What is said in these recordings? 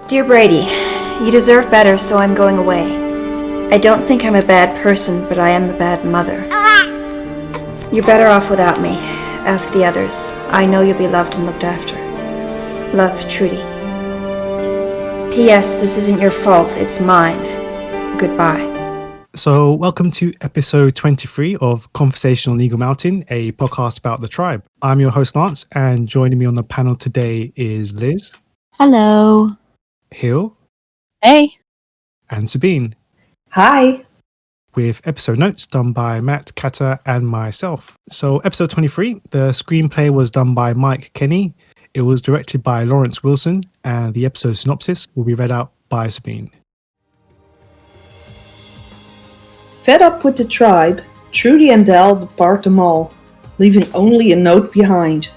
Dear Brady, you deserve better, so I'm going away. I don't think I'm a bad person, but I am a bad mother. You're better off without me. Ask the others. I know you'll be loved and looked after. Love, Trudy. P.S. This isn't your fault, it's mine. Goodbye. So, welcome to episode 23 of Conversation on Eagle Mountain, a podcast about the tribe. I'm your host, Lance, and joining me on the panel today is Liz. Hello. Hill. Hey. And Sabine. Hi. With episode notes done by Matt, Catha, and myself. So, episode 23, the screenplay was done by Mike Kenny. It was directed by Lawrence Wilson, and the episode synopsis will be read out by Sabine. Fed up with the tribe, Trudy and Dal depart the mall, leaving only a note behind.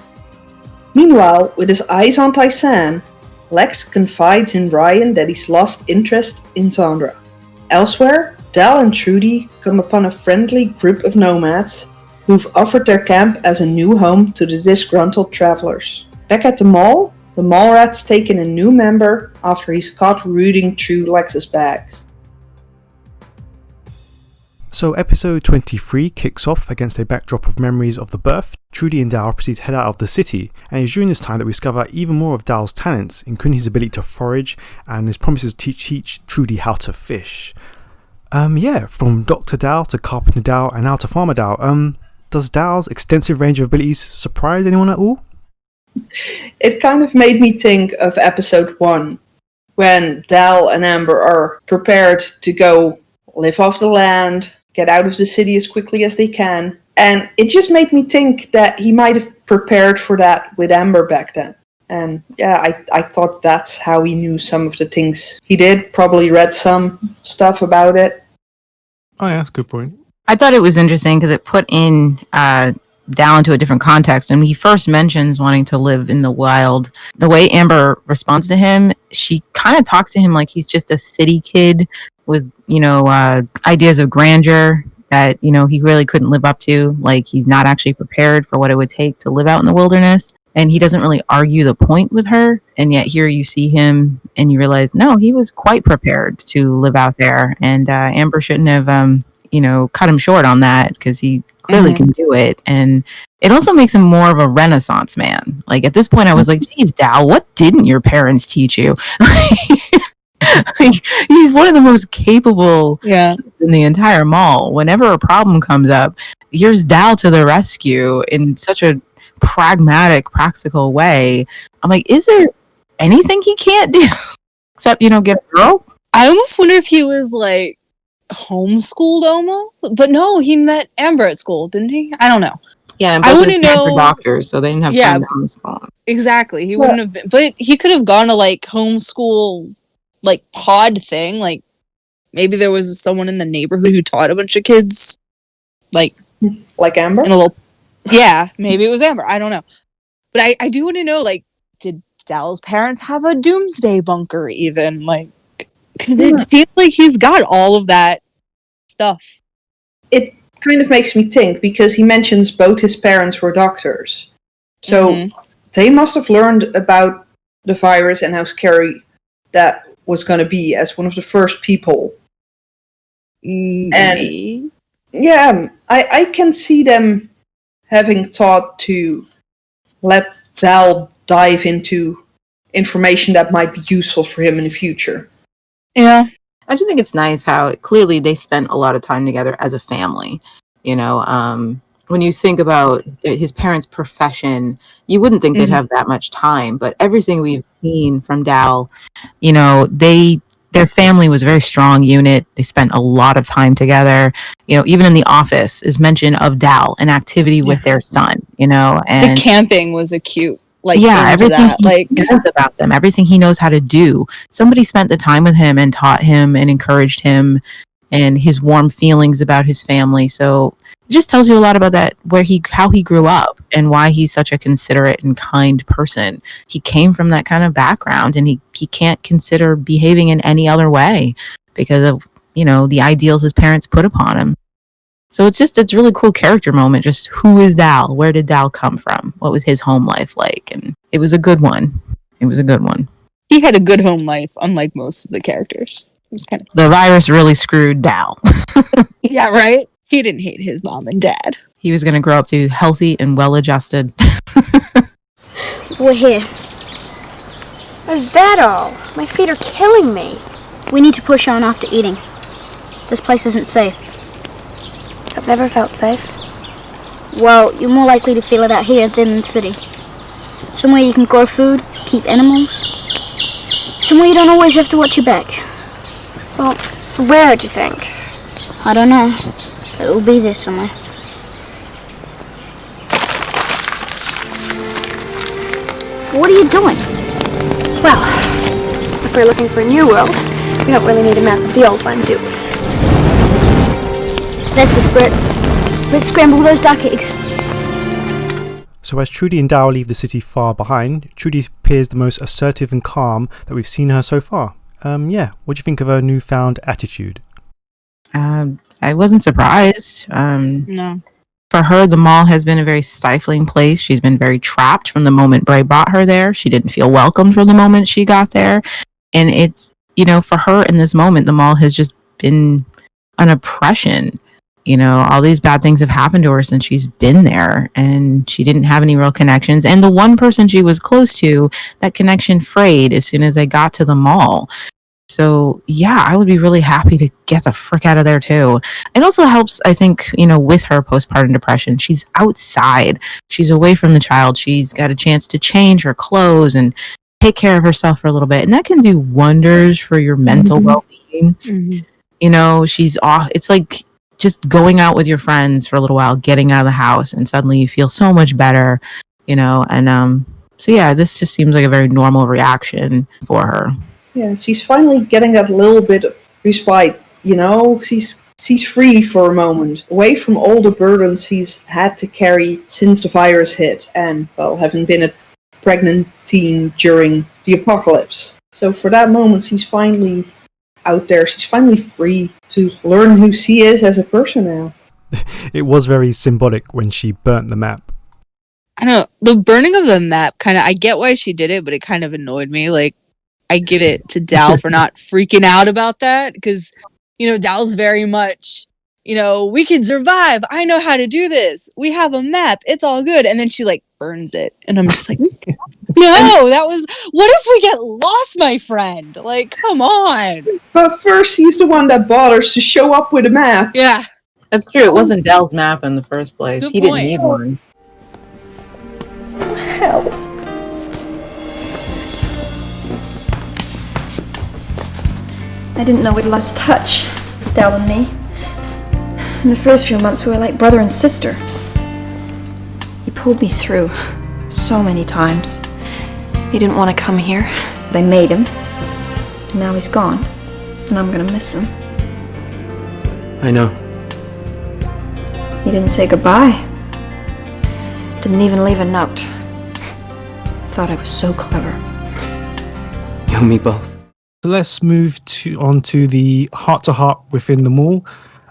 Meanwhile, with his eyes on Tyson, Lex confides in Ryan that he's lost interest in Sandra. Elsewhere, Dal and Trudy come upon a friendly group of nomads who've offered their camp as a new home to the disgruntled travelers. Back at the mall rat's taken a new member after he's caught rooting through Lex's bags. So episode 23 kicks off against a backdrop of memories of the birth. Trudy and Dal proceed to head out of the city, and it's during this time that we discover even more of Dal's talents, including his ability to forage and his promises to teach Trudy how to fish. From Dr. Dal to Carpenter Dal and now to Farmer Dal. Does Dal's extensive range of abilities surprise anyone at all? It kind of made me think of episode 1, when Dal and Amber are prepared to go live off the land, get out of the city as quickly as they can. And it just made me think that he might have prepared for that with Amber back then. And yeah, I thought that's how he knew some of the things he did. Probably read some stuff about it. Oh yeah, that's a good point. I thought it was interesting because it put in Dal into a different context. And when he first mentions wanting to live in the wild, the way Amber responds to him, she kind of talks to him like he's just a city kid with, ideas of grandeur that, he really couldn't live up to. Like, he's not actually prepared for what it would take to live out in the wilderness. And he doesn't really argue the point with her. And yet here you see him and you realize, no, he was quite prepared to live out there. And Amber shouldn't have, cut him short on that because he clearly can do it. And it also makes him more of a Renaissance man. Like, at this point, I was like, geez, Dal, what didn't your parents teach you? Like, he's one of the most capable kids in the entire mall. Whenever a problem comes up, here's Dal to the rescue in such a pragmatic, practical way. I'm like, is there anything he can't do except, get a girl? I almost wonder if he was like homeschooled almost, but no, he met Amber at school, didn't he? I don't know. Yeah, and both his parents were doctors, so they didn't have time to homeschool him. Exactly, he wouldn't have been, but he could have gone to like homeschool, like pod thing. Like maybe there was someone in the neighborhood who taught a bunch of kids, like Amber. In a little, maybe it was Amber. I don't know, but I do want to know, like, did Dal's parents have a doomsday bunker? Even like, it seems like he's got all of that stuff. It kind of makes me think because he mentions both his parents were doctors, so they must have learned about the virus and how scary that was going to be as one of the first people. Maybe. And I can see them having thought to let Dal dive into information that might be useful for him in the future. Yeah. I just think it's nice how clearly they spent a lot of time together as a family. When you think about his parents' profession, you wouldn't think they'd have that much time. But everything we've seen from Dal, their family was a very strong unit. They spent a lot of time together. Even in the office is mention of Dal, an activity with their son. And the camping was a cute. Everything he knows about them, everything he knows how to do. Somebody spent the time with him and taught him and encouraged him and his warm feelings about his family. So it just tells you a lot about that, how he grew up and why he's such a considerate and kind person. He came from that kind of background, and he can't consider behaving in any other way because of, the ideals his parents put upon him. So it's a really cool character moment. Just, who is Dal? Where did Dal come from? What was his home life like? And it was a good one. He had a good home life, unlike most of the characters. The virus really screwed Dal. Yeah, right? He didn't hate his mom and dad. He was going to grow up to be healthy and well-adjusted. We're here. Is that all? My feet are killing me. We need to push on after eating. This place isn't safe. I've never felt safe. Well, you're more likely to feel it out here than in the city. Somewhere you can grow food, keep animals. Somewhere you don't always have to watch your back. Well, where do you think? I don't know. It will be there somewhere. What are you doing? Well, if we're looking for a new world, we don't really need a map of the old one, do we? That's the spirit. Let's scramble those duck eggs. So as Trudy and Dal leave the city far behind, Trudy appears the most assertive and calm that we've seen her so far. What do you think of her newfound attitude? I wasn't surprised. No. For her, the mall has been a very stifling place. She's been very trapped from the moment Bray brought her there. She didn't feel welcomed from the moment she got there. And it's, for her in this moment, the mall has just been an oppression. All these bad things have happened to her since she's been there, and she didn't have any real connections. And the one person she was close to, that connection frayed as soon as they got to the mall. So, yeah, I would be really happy to get the frick out of there, too. It also helps, I think, with her postpartum depression. She's outside. She's away from the child. She's got a chance to change her clothes and take care of herself for a little bit. And that can do wonders for your mental well-being. Mm-hmm. She's off. It's like just going out with your friends for a little while, getting out of the house, and suddenly you feel so much better, and so yeah, this just seems like a very normal reaction for her. Yeah, she's finally getting that little bit of respite, she's free for a moment, away from all the burdens she's had to carry since the virus hit, and, well, having been a pregnant teen during the apocalypse. So for that moment, she's finally out there. She's finally free to learn who she is as a person now. It was very symbolic when she burnt the map. I don't know. The burning of the map I get why she did it, but it kind of annoyed me. Like, I give it to Dal for not freaking out about that, because, Dal's very much, we can survive. I know how to do this. We have a map. It's all good. And then she, burns it. And I'm just like, no, what if we get lost, my friend? Come on. But first, he's the one that bothers to show up with a map. Yeah. That's true. It wasn't Dal's map in the first place. Good he point. Didn't need one. Help. I didn't know we'd lost touch, Dal and me. In the first few months, we were like brother and sister. He pulled me through so many times. He didn't want to come here, but I made him. And now he's gone, and I'm gonna miss him. I know. He didn't say goodbye. Didn't even leave a note. Thought I was so clever. You and me both. So let's move on to the heart-to-heart within the mall.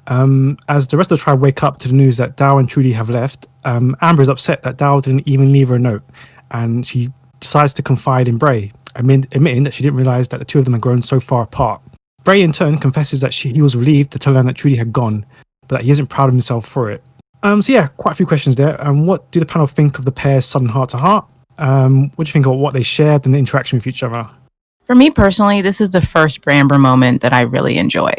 As the rest of the tribe wake up to the news that Dal and Trudy have left, Amber is upset that Dal didn't even leave her a note, and she decides to confide in Bray, admitting that she didn't realise that the two of them had grown so far apart. Bray in turn confesses that he was relieved to learn that Trudy had gone, but that he isn't proud of himself for it. So yeah, quite a few questions there. What do the panel think of the pair's sudden heart-to-heart? What do you think of what they shared and the interaction with each other? For me personally, this is the first Bramber moment that I really enjoy.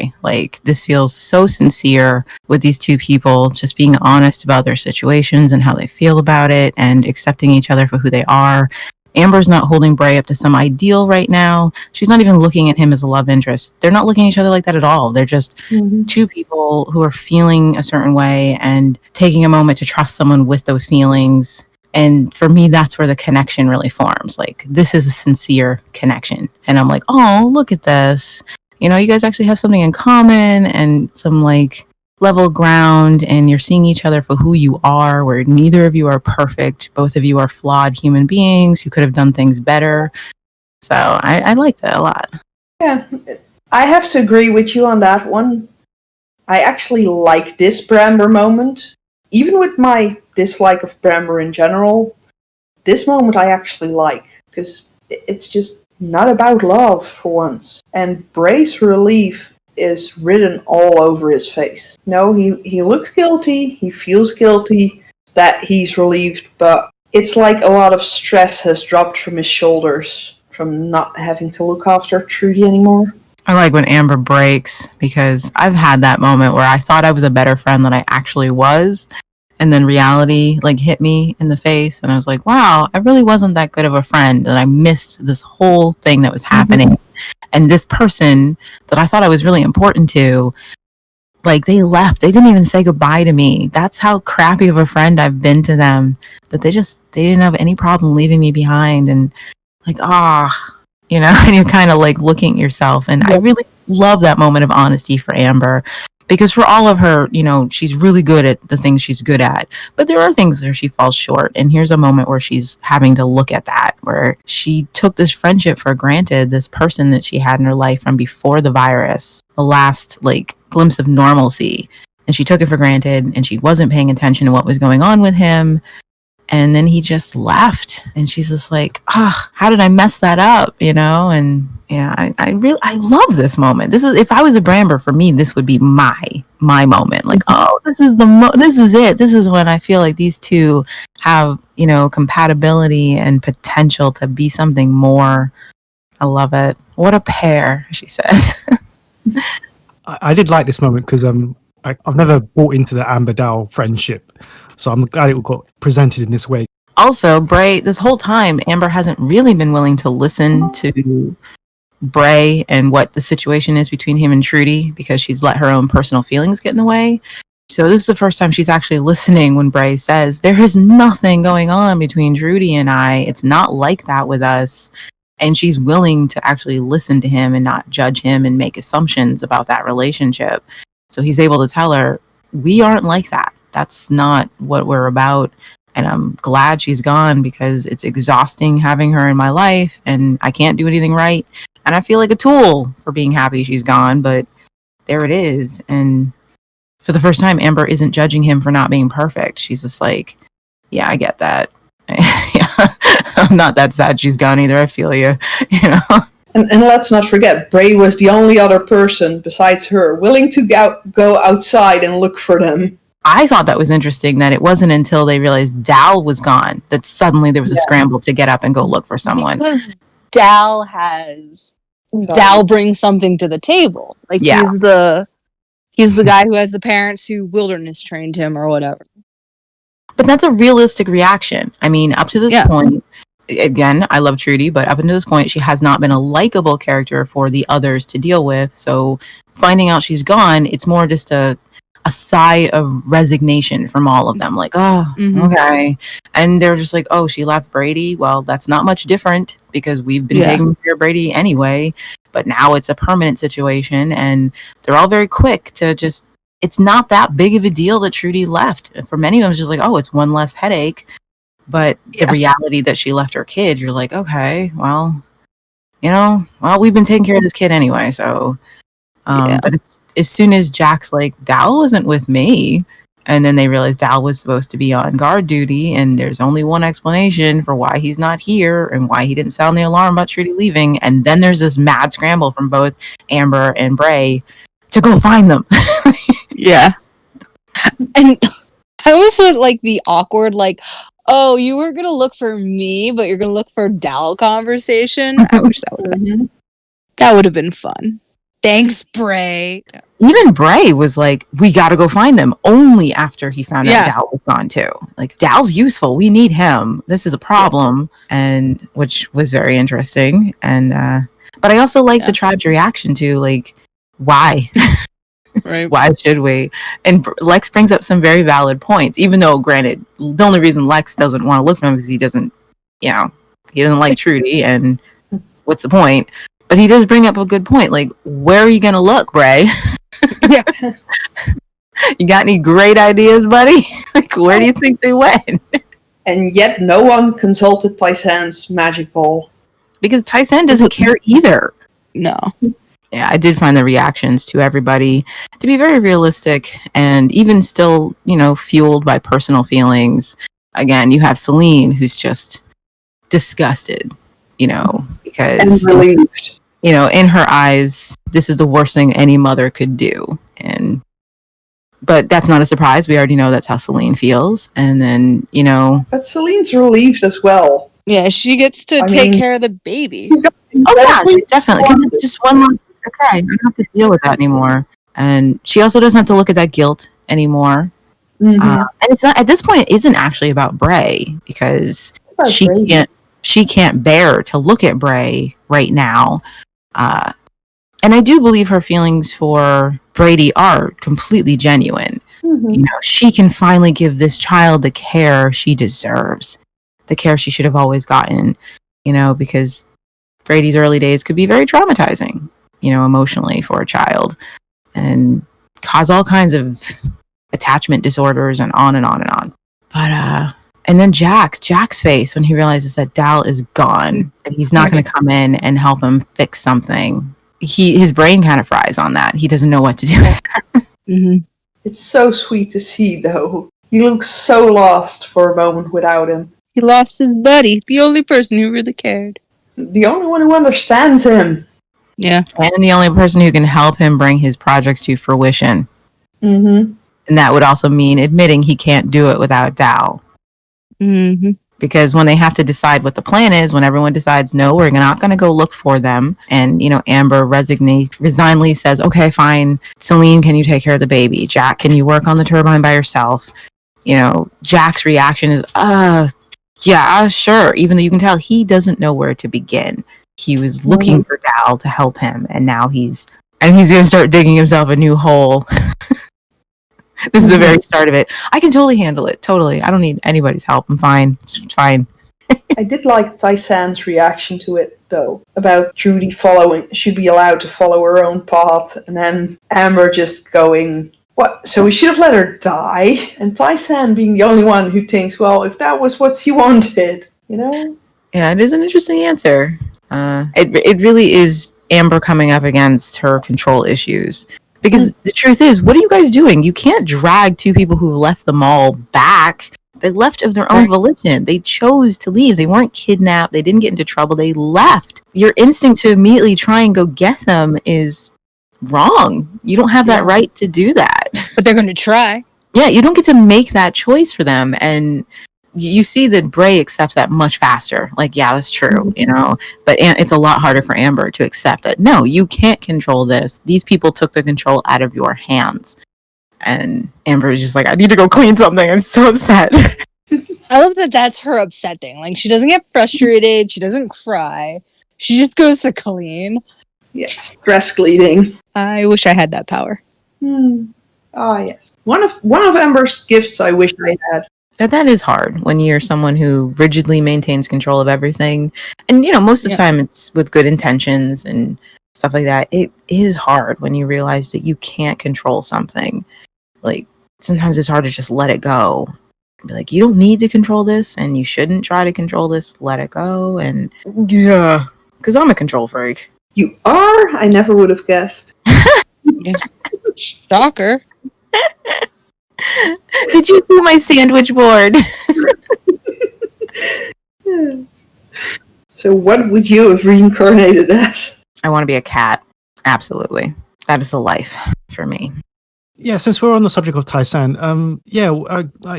This feels so sincere with these two people just being honest about their situations and how they feel about it and accepting each other for who they are. Amber's not holding Bray up to some ideal right now. She's not even looking at him as a love interest. They're not looking at each other like that at all. They're just two people who are feeling a certain way and taking a moment to trust someone with those feelings. And for me, that's where the connection really forms. This is a sincere connection. And I'm like, oh, look at this. you know, you guys actually have something in common and some like level ground, and you're seeing each other for who you are, where neither of you are perfect. Both of you are flawed human beings who could have done things better. So I like that a lot. Yeah, I have to agree with you on that one. I actually like this Bramber moment. Even with my dislike of Bramber in general, this moment I actually like, because it's just not about love for once. And Bray's relief is written all over his face. No, he looks guilty, he feels guilty that he's relieved, but it's like a lot of stress has dropped from his shoulders from not having to look after Trudy anymore. I like when Amber breaks, because I've had that moment where I thought I was a better friend than I actually was. And then reality like hit me in the face, and I was like, wow, I really wasn't that good of a friend, and I missed this whole thing that was happening. And this person that I thought I was really important to, like, they left. They didn't even say goodbye to me. That's how crappy of a friend I've been to them, that they didn't have any problem leaving me behind. And like, you know, and you're kind of like looking at yourself. And I really love that moment of honesty for Amber, because for all of her, you know, she's really good at the things she's good at, but there are things where she falls short. And here's a moment where she's having to look at that, where she took this friendship for granted, this person that she had in her life from before the virus, the last like glimpse of normalcy. And she took it for granted, and she wasn't paying attention to what was going on with him. And then he just left, and she's just like, how did I mess that up? You know? And yeah, I love this moment. This is, if I was a Bramber, for me, this would be my moment. Like, this is this is it. This is when I feel like these two have, you know, compatibility and potential to be something more. I love it. What a pair, she says. I did like this moment because I've never bought into the Amber Dow friendship, so I'm glad it got presented in this way. Also, Bray, this whole time, Amber hasn't really been willing to listen to Bray and what the situation is between him and Trudy, because she's let her own personal feelings get in the way. So this is the first time she's actually listening when Bray says, there is nothing going on between Trudy and I. It's not like that with us. And she's willing to actually listen to him and not judge him and make assumptions about that relationship. So he's able to tell her, we aren't like that. That's not what we're about. And I'm glad she's gone, because it's exhausting having her in my life, and I can't do anything right. And I feel like a tool for being happy she's gone, but there it is. And for the first time, Amber isn't judging him for not being perfect. She's just like, yeah, I get that. Yeah, I'm not that sad she's gone either. I feel you, you know. And let's not forget, Bray was the only other person besides her willing to go outside and look for them. I thought that was interesting, that it wasn't until they realized Dal was gone that suddenly there was a scramble to get up and go look for someone. Because Dal brings something to the table. Like, he's the guy who has the parents who wilderness trained him or whatever. But that's a realistic reaction. I mean, up to this point, again, I love Trudy, but up until this point, she has not been a likable character for the others to deal with. So finding out she's gone, it's more just a sigh of resignation from all of them. Like, okay. And they're just like, oh, she left Brady. Well, that's not much different, because we've been taking care of Brady anyway. But now it's a permanent situation, and they're all very quick to just, it's not that big of a deal that Trudy left. For many of them, it's just like, oh, it's one less headache. But the reality that she left her kid, you're like, okay, well, you know, we've been taking care of this kid anyway. So, but as soon as Jack's like, Dal wasn't with me, and then they realized Dal was supposed to be on guard duty, and there's only one explanation for why he's not here and why he didn't sound the alarm about Trudy leaving. And then there's this mad scramble from both Amber and Bray to go find them. Yeah. And I almost went like the awkward, like, oh, you were going to look for me, but you're going to look for Dal conversation. I wish that would have been fun. Thanks, Bray. Even Bray was like, we got to go find them, only after he found out Dal was gone too. Like, Dal's useful. We need him. This is a problem. And which was very interesting. And, but I also like the tribe's reaction to, like, why? Right. Why should we? And Lex brings up some very valid points, even though, granted, the only reason Lex doesn't want to look for him is he doesn't, you know, he doesn't like Trudy, and what's the point? But he does bring up a good point. Like, where are you going to look, Bray? Yeah. You got any great ideas, buddy? Like, where do you think they went? And yet no one consulted Taisan's magic ball. Because Tyson doesn't care either. No. Yeah, I did find the reactions to everybody to be very realistic and even still, fueled by personal feelings. Again, you have Celine, who's just disgusted, because, And relieved. in her eyes, this is the worst thing any mother could do. But that's not a surprise. We already know that's how Celine feels. And then, But Celine's relieved as well. Yeah, she gets to take care of the baby. oh yeah, she's definitely, because it's just one month. Okay, I don't have to deal with that anymore. And she also doesn't have to look at that guilt anymore. Mhm. And it's not, at this point, it isn't actually about Bray, because About she Brady. can't bear to look at Bray right now. And I do believe her feelings for Brady are completely genuine. Mhm. She can finally give this child the care she deserves, the care she should have always gotten, because Brady's early days could be very traumatizing, emotionally for a child, and cause all kinds of attachment disorders and on and on and on. But, and then Jack's face when he realizes that Dal is gone, and he's not going to come in and help him fix something. His brain kind of fries on that. He doesn't know what to do with that. Mm-hmm. It's so sweet to see, though. He looks so lost for a moment without him. He lost his buddy, the only person who really cared. The only one who understands him. Yeah. And the only person who can help him bring his projects to fruition. Mm-hmm. And that would also mean admitting he can't do it without Dal. Mm-hmm. Because when they have to decide what the plan is, when everyone decides, no, we're not going to go look for them. And, Amber resignedly says, okay, fine. Celine, can you take care of the baby? Jack, can you work on the turbine by yourself? Jack's reaction is, yeah, sure. Even though you can tell he doesn't know where to begin. He was looking for Dal to help him. And now he's going to start digging himself a new hole. This is the very start of it. I can totally handle it. Totally. I don't need anybody's help. I'm fine. It's fine. I did like Taisan's reaction to it, though, about Trudy should be allowed to follow her own path, and then Amber just going, what? So we should have let her die? And Taisan being the only one who thinks, well, if that was what she wanted, Yeah, it is an interesting answer. It really is Amber coming up against her control issues. Because the truth is, what are you guys doing? You can't drag two people who left the mall back. They left of their own volition. They chose to leave. They weren't kidnapped. They didn't get into trouble. They left. Your instinct to immediately try and go get them is wrong. You don't have that right to do that. But they're going to try. Yeah, you don't get to make that choice for them. And you see that Bray accepts that much faster. Like, yeah, that's true, but it's a lot harder for Amber to accept that, no, you can't control this. These people took the control out of your hands. And Amber is just like, I need to go clean something. I'm so upset. I love that that's her upset thing. Like, she doesn't get frustrated. She doesn't cry. She just goes to clean. Yeah, stress cleaning. I wish I had that power. Ah, yes. One of Amber's gifts I wish I had. That is hard when you're someone who rigidly maintains control of everything. And, most of the time it's with good intentions and stuff like that. It is hard when you realize that you can't control something. Like, sometimes it's hard to just let it go. Be like, you don't need to control this, and you shouldn't try to control this. Let it go. And yeah, because I'm a control freak. You are? I never would have guessed. Shocker. Did you see my sandwich board? So what would you have reincarnated as? I want to be a cat. Absolutely. That is the life for me. Yeah, since we're on the subject of Taisan,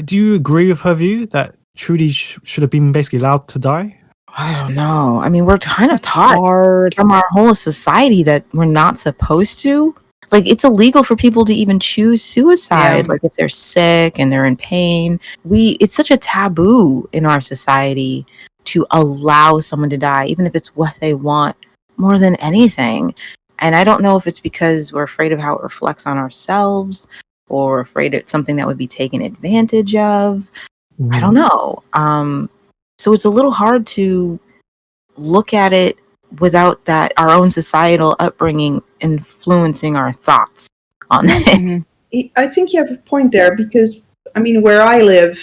do you agree with her view that Trudy should have been basically allowed to die? I don't know. I mean, we're kind of That's taught hard. from our whole society that we're not supposed to. Like, it's illegal for people to even choose suicide. Yeah. Like, if they're sick and they're in pain, it's such a taboo in our society to allow someone to die, even if it's what they want more than anything. And I don't know if it's because we're afraid of how it reflects on ourselves, or afraid it's something that would be taken advantage of. I don't know. So it's a little hard to look at it without that, our own societal upbringing influencing our thoughts on it. I think you have a point there because, I mean, where I live,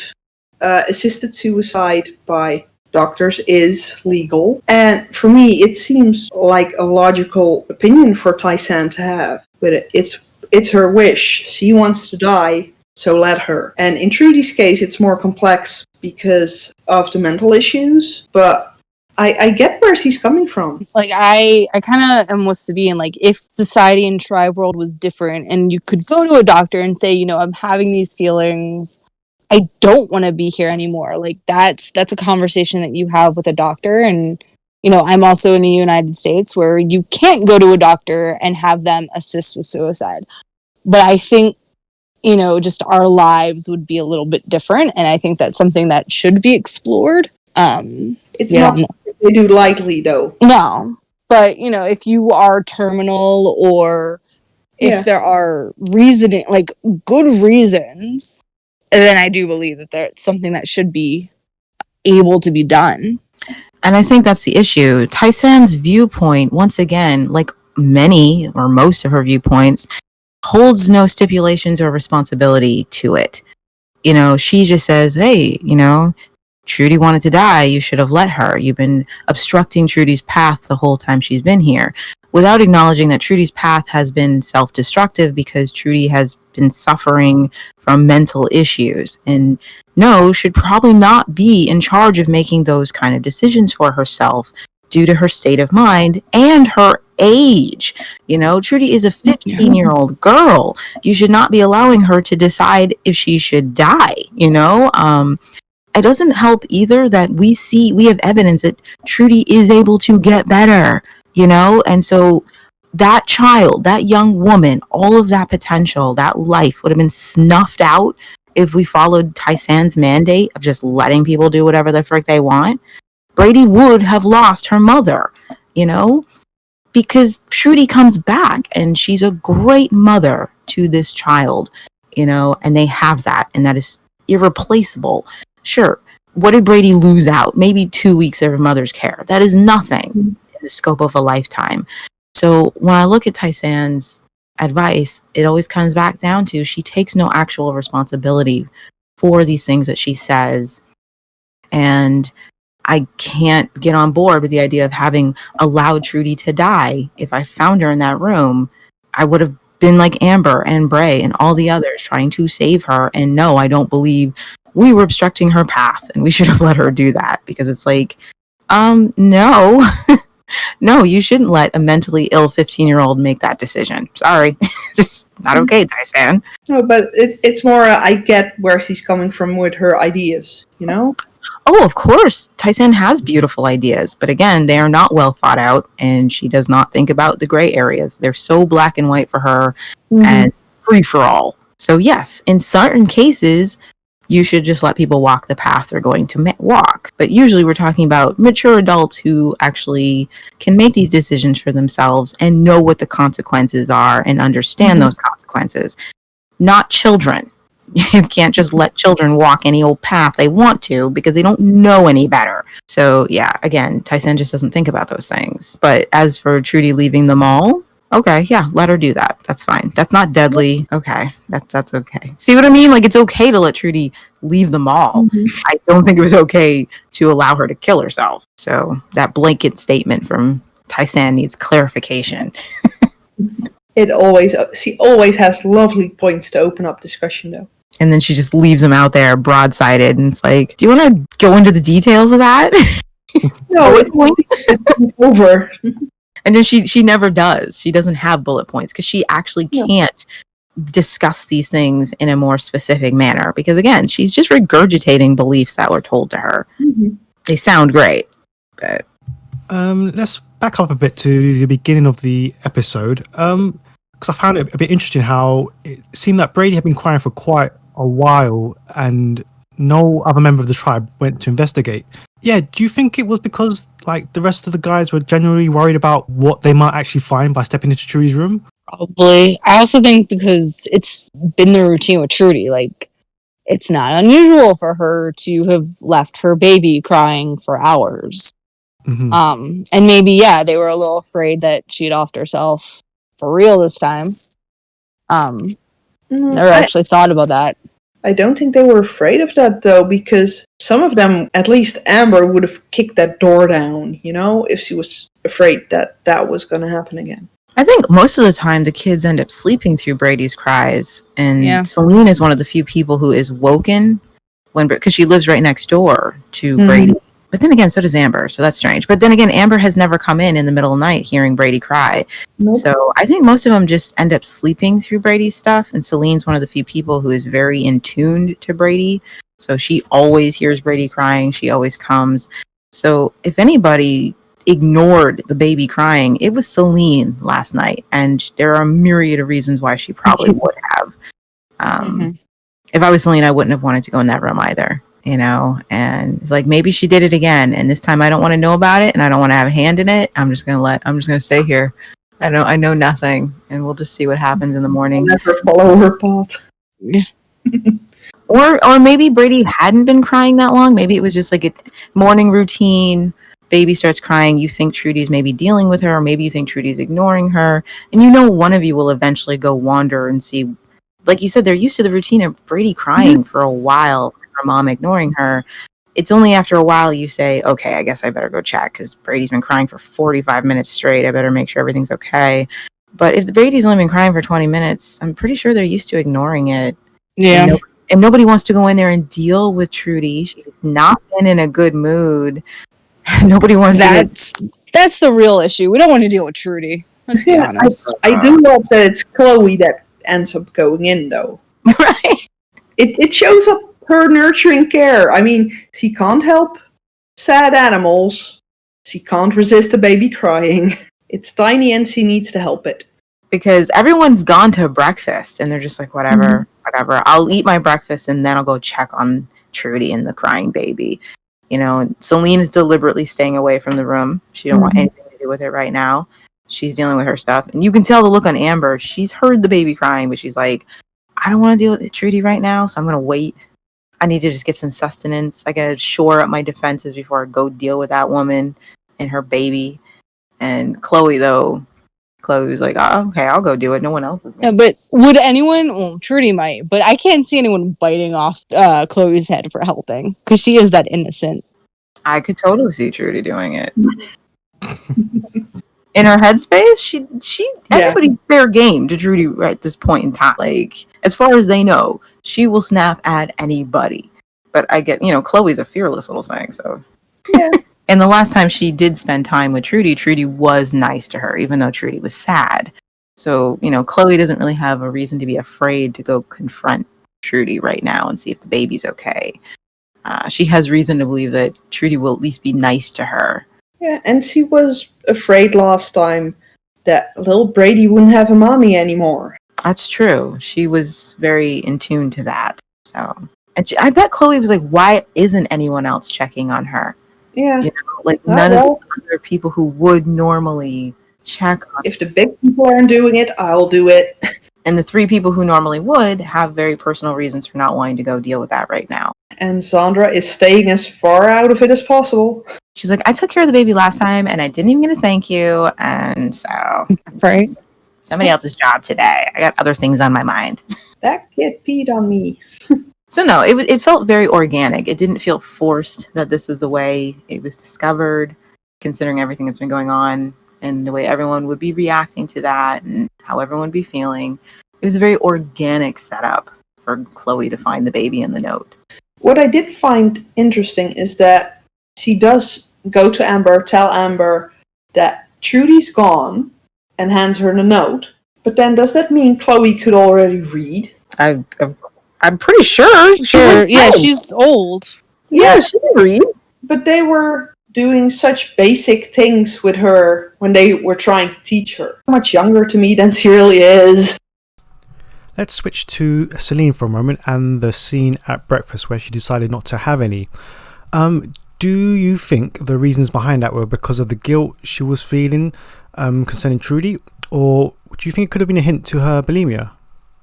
assisted suicide by doctors is legal. And for me, it seems like a logical opinion for Tyson to have. But it's her wish. She wants to die, so let her. And in Trudy's case, it's more complex because of the mental issues. But I get where she's coming from. It's like I kind of am with Sabine. Like, if society and tribe world was different, and you could go to a doctor and say, you know, I'm having these feelings, I don't want to be here anymore. Like, that's a conversation that you have with a doctor. And you know, I'm also in the United States where you can't go to a doctor and have them assist with suicide. But I think, you know, just our lives would be a little bit different, and I think that's something that should be explored. It's not something they do lightly, though. No, but you know, if you are terminal, or if there are good reasons, then I do believe that there's something that should be able to be done. And I think that's the issue. Tyson's viewpoint, once again, like many or most of her viewpoints, holds no stipulations or responsibility to it. You know, she just says, hey, you know, Trudy wanted to die. You should have let her. You've been obstructing Trudy's path the whole time she's been here, without acknowledging that Trudy's path has been self-destructive because Trudy has been suffering from mental issues and should probably not be in charge of making those kind of decisions for herself due to her state of mind and her age. You know, Trudy is a 15-year-old girl. You should not be allowing her to decide if she should die, you know? It doesn't help either that we have evidence that Trudy is able to get better, you know? And so that child, that young woman, all of that potential, that life would have been snuffed out if we followed Tyson's mandate of just letting people do whatever the frick they want. Brady would have lost her mother, you know? Because Trudy comes back and she's a great mother to this child, you know? And they have that, and that is irreplaceable. Sure, what did Brady lose out? Maybe 2 weeks of her mother's care. That is nothing in the scope of a lifetime. So when I look at Tyson's advice, it always comes back down to she takes no actual responsibility for these things that she says. And I can't get on board with the idea of having allowed Trudy to die. If I found her in that room, I would have been like Amber and Bray and all the others trying to save her. And no, I don't believe we were obstructing her path and we should have let her do that, because it's like, no, no, you shouldn't let a mentally ill 15-year-old make that decision. Sorry. Just not okay, Tyson. No, but it's more, I get where she's coming from with her ideas, you know? Oh, of course. Tyson has beautiful ideas, but again, they are not well thought out, and she does not think about the gray areas. They're so black and white for her and free for all. So yes, in certain cases, you should just let people walk the path they're going to walk. But usually we're talking about mature adults who actually can make these decisions for themselves and know what the consequences are and understand those consequences. Not children. You can't just let children walk any old path they want to because they don't know any better. So yeah, again, Tyson just doesn't think about those things. But as for Trudy leaving the mall, okay, yeah, let her do that. That's fine. That's not deadly. Okay, that's okay. See what I mean? Like, it's okay to let Trudy leave the mall. I don't think it was okay to allow her to kill herself. So that blanket statement from Tyson needs clarification. She always has lovely points to open up discussion, though. And then she just leaves them out there broadsided, and it's like, do you want to go into the details of that? No, it's over. And then she never does. She doesn't have bullet points because she actually can't discuss these things in a more specific manner. Because again, she's just regurgitating beliefs that were told to her. They sound great, but let's back up a bit to the beginning of the episode. Because I found it a bit interesting how it seemed that Brady had been crying for quite a while, and no other member of the tribe went to investigate. Yeah, do you think it was because like the rest of the guys were genuinely worried about what they might actually find by stepping into Trudy's room? Probably. I also think because it's been the routine with Trudy. Like, it's not unusual for her to have left her baby crying for hours. And maybe, they were a little afraid that she'd offed herself for real this time. Never actually thought about that. I don't think they were afraid of that, though, because some of them, at least Amber, would have kicked that door down, if she was afraid that that was going to happen again. I think most of the time the kids end up sleeping through Brady's cries, and Celine is one of the few people who is woken because she lives right next door to Brady. But then again, so does Amber, so that's strange. But then again, Amber has never come in the middle of the night hearing Brady cry. Nope. So I think most of them just end up sleeping through Brady's stuff, and Celine's one of the few people who is very in tune to Brady. So she always hears Brady crying. She always comes. So if anybody ignored the baby crying, it was Celine last night, and there are a myriad of reasons why she probably would have. If I was Celine, I wouldn't have wanted to go in that room either. And it's like, maybe she did it again, and this time I don't want to know about it, and I don't want to have a hand in it. I'm just gonna stay here. I know nothing, and we'll just see what happens in the morning. Never follow her path. Yeah. Or maybe Brady hadn't been crying that long. Maybe it was just like a morning routine. Baby starts crying. You think Trudy's maybe dealing with her, or maybe you think Trudy's ignoring her, and one of you will eventually go wander and see. Like you said, they're used to the routine of Brady crying for a while. Her mom ignoring her. It's only after a while you say, okay, I guess I better go check because Brady's been crying for 45 minutes straight. I better make sure everything's okay. But if the Brady's only been crying for 20 minutes, I'm pretty sure they're used to ignoring it. Yeah. And nobody wants to go in there and deal with Trudy. She's not been in a good mood. Nobody wants That's the real issue. We don't want to deal with Trudy. Let's be honest. I do love that it's Chloe that ends up going in, though. Right. It shows up her nurturing care. I mean, she can't help sad animals. She can't resist a baby crying. It's tiny and she needs to help it. Because everyone's gone to breakfast and they're just like, whatever. I'll eat my breakfast and then I'll go check on Trudy and the crying baby. Celine is deliberately staying away from the room. She don't want anything to do with it right now. She's dealing with her stuff. And you can tell the look on Amber. She's heard the baby crying, but she's like, I don't want to deal with Trudy right now, so I'm going to wait. I need to just get some sustenance. I got to shore up my defenses before I go deal with that woman and her baby. And Chloe's like, oh, okay, I'll go do it. No one else is. Yeah, but would anyone? Well, Trudy might, but I can't see anyone biting off Chloe's head for helping because she is that innocent. I could totally see Trudy doing it. In her headspace, everybody's fair game to Trudy at this point in time. Like, as far as they know, she will snap at anybody. But I get, Chloe's a fearless little thing, so. Yeah. And the last time she did spend time with Trudy was nice to her, even though Trudy was sad. So, Chloe doesn't really have a reason to be afraid to go confront Trudy right now and see if the baby's okay. She has reason to believe that Trudy will at least be nice to her. Yeah, and she was afraid last time that little Brady wouldn't have a mommy anymore. That's true. She was very in tune to that. So, and I bet Chloe was like, why isn't anyone else checking on her? Yeah. None of the other people who would normally check on her. If the big people aren't doing it, I'll do it. And the 3 people who normally would have very personal reasons for not wanting to go deal with that right now. And Sandra is staying as far out of it as possible. She's like, I took care of the baby last time and I didn't even get a thank you. And so, right? Somebody else's job today. I got other things on my mind. That kid peed on me. So no, it felt very organic. It didn't feel forced that this was the way it was discovered, considering everything that's been going on and the way everyone would be reacting to that and how everyone would be feeling. It was a very organic setup for Chloe to find the baby in the note. What I did find interesting is that she does go to Amber, tell Amber that Trudy's gone, and hands her the note. But then does that mean Chloe could already read? I'm pretty sure. Sure. Yeah, she's old. Yeah, she can read. But they were doing such basic things with her when they were trying to teach her. Much younger to me than she really is. Let's switch to Celine for a moment and the scene at breakfast where she decided not to have any. Do you think the reasons behind that were because of the guilt she was feeling concerning Trudy, or do you think it could have been a hint to her bulimia?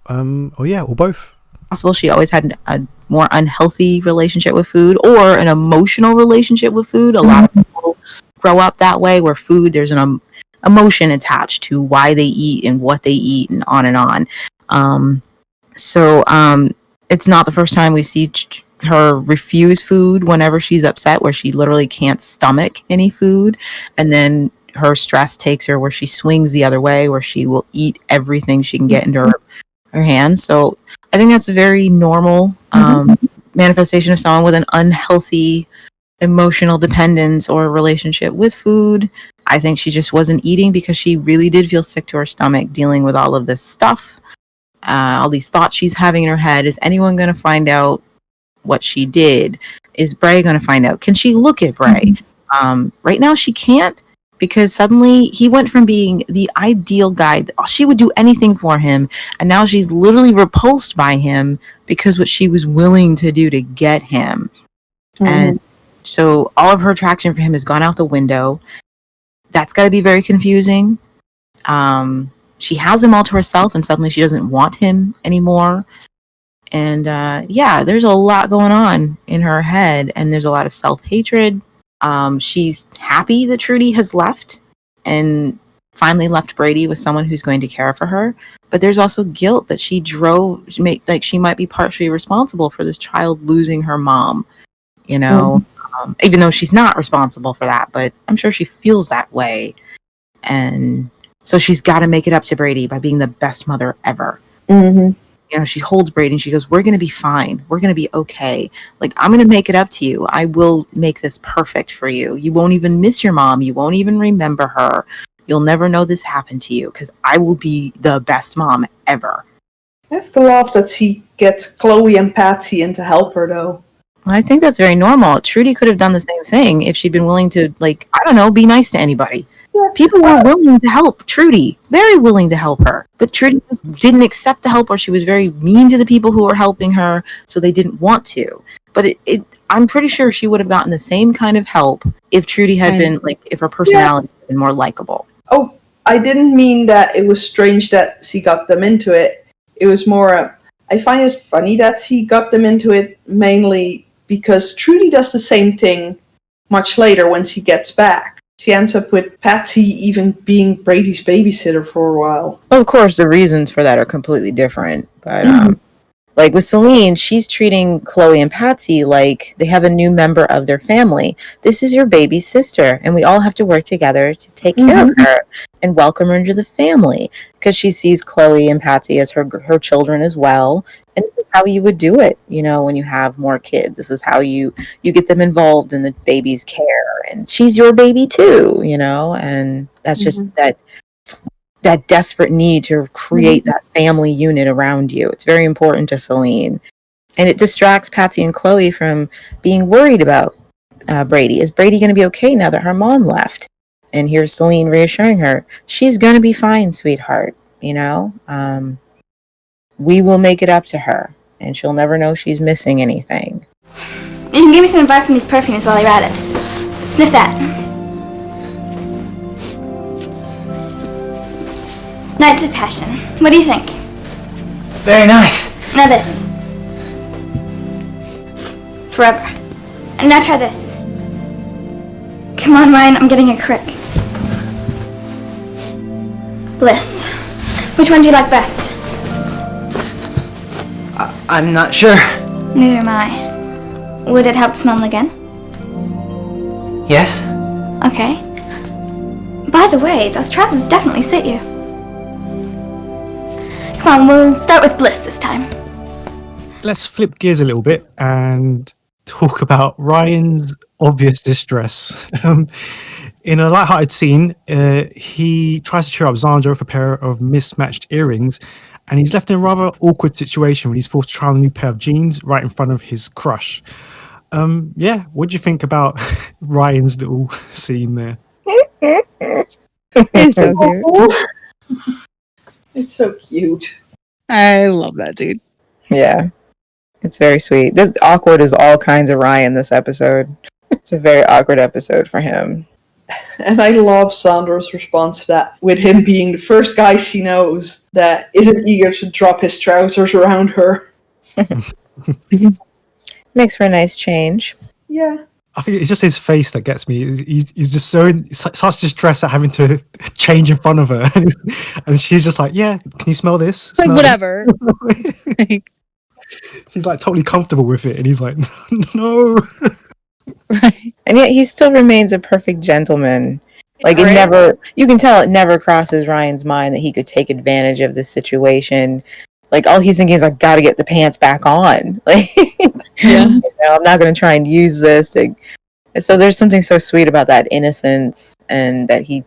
Or both? Possible she always had a more unhealthy relationship with food or an emotional relationship with food. A lot of people grow up that way, where food, there's an emotion attached to why they eat and what they eat and on and on. So it's not the first time we see her refuse food whenever she's upset, where she literally can't stomach any food, and then her stress takes her where she swings the other way, where she will eat everything she can get into her hands. So I think that's a very normal manifestation of someone with an unhealthy emotional dependence or relationship with food. I think she just wasn't eating because she really did feel sick to her stomach dealing with all of this stuff, all these thoughts she's having in her head. Is anyone going to find out what she did? Is Bray going to find out? Can she look at Bray? Right now she can't, because suddenly he went from being the ideal guy. She would do anything for him, and now she's literally repulsed by him because what she was willing to do to get him. And so all of her attraction for him has gone out the window. That's got to be very confusing. She has him all to herself, and suddenly she doesn't want him anymore. And there's a lot going on in her head, and there's a lot of self-hatred. She's happy that Trudy has left and finally left Brady with someone who's going to care for her. But there's also guilt that she might be partially responsible for this child losing her mom, even though she's not responsible for that. But I'm sure she feels that way. And so she's got to make it up to Brady by being the best mother ever. She holds Brady and she goes, we're going to be fine. We're going to be okay. Like, I'm going to make it up to you. I will make this perfect for you. You won't even miss your mom. You won't even remember her. You'll never know this happened to you, because I will be the best mom ever. I have to laugh that she gets Chloe and Patsy in to help her, though. Well, I think that's very normal. Trudy could have done the same thing if she'd been willing to, be nice to anybody. People were willing to help Trudy, very willing to help her. But Trudy didn't accept the help, or she was very mean to the people who were helping her, so they didn't want to. But I'm pretty sure she would have gotten the same kind of help if Trudy had been, if her personality had been more likable. Oh, I didn't mean that it was strange that she got them into it. It was more, I find it funny that she got them into it mainly because Trudy does the same thing much later when she gets back. She ends up with Patsy even being Brady's babysitter for a while. Well, of course, the reasons for that are completely different. But, with Celine, she's treating Chloe and Patsy like they have a new member of their family. This is your baby sister, and we all have to work together to take care of her and welcome her into the family, because she sees Chloe and Patsy as her children as well. And this is how you would do it, when you have more kids. This is how you get them involved in the baby's care. And she's your baby too, and that's just that desperate need to create that family unit around you. It's very important to Celine. And it distracts Patsy and Chloe from being worried about Brady. Is Brady going to be okay now that her mom left? And here's Celine reassuring her, she's going to be fine, sweetheart. We will make it up to her, and she'll never know she's missing anything. You can give me some advice on these perfumes while you're at it. Sniff that. Nights of Passion. What do you think? Very nice. Now this. Forever. And now try this. Come on, Ryan, I'm getting a crick. Bliss. Which one do you like best? I'm not sure. Neither am I. Would it help smell them again? Yes? Okay. By the way, those trousers definitely sit you. Come on, we'll start with Bliss this time. Let's flip gears a little bit and talk about Ryan's obvious distress. In a light-hearted scene, he tries to cheer up Xandra with a pair of mismatched earrings, and he's left in a rather awkward situation when he's forced to try on a new pair of jeans right in front of his crush. What do you think about Ryan's little scene there? It's so cute. It's so cute. I love that dude. Yeah, it's very sweet. This awkward is all kinds of Ryan this episode. It's a very awkward episode for him. And I love Sandra's response to that, with him being the first guy she knows that isn't eager to drop his trousers around her. Makes for a nice change. Yeah. I think it's just his face that gets me. He's just so such distress at having to change in front of her, and she's just like, "Yeah, can you smell this? Like Smell whatever. Like, She's like totally comfortable with it, and he's like, "No." And yet he still remains a perfect gentleman. Like it Right. never, you can tell it never crosses Ryan's mind that he could take advantage of this situation. Like all he's thinking is, I got to get the pants back on. Like, Yeah. you know, I'm not going to try and use this to. So there's something so sweet about that innocence, and that he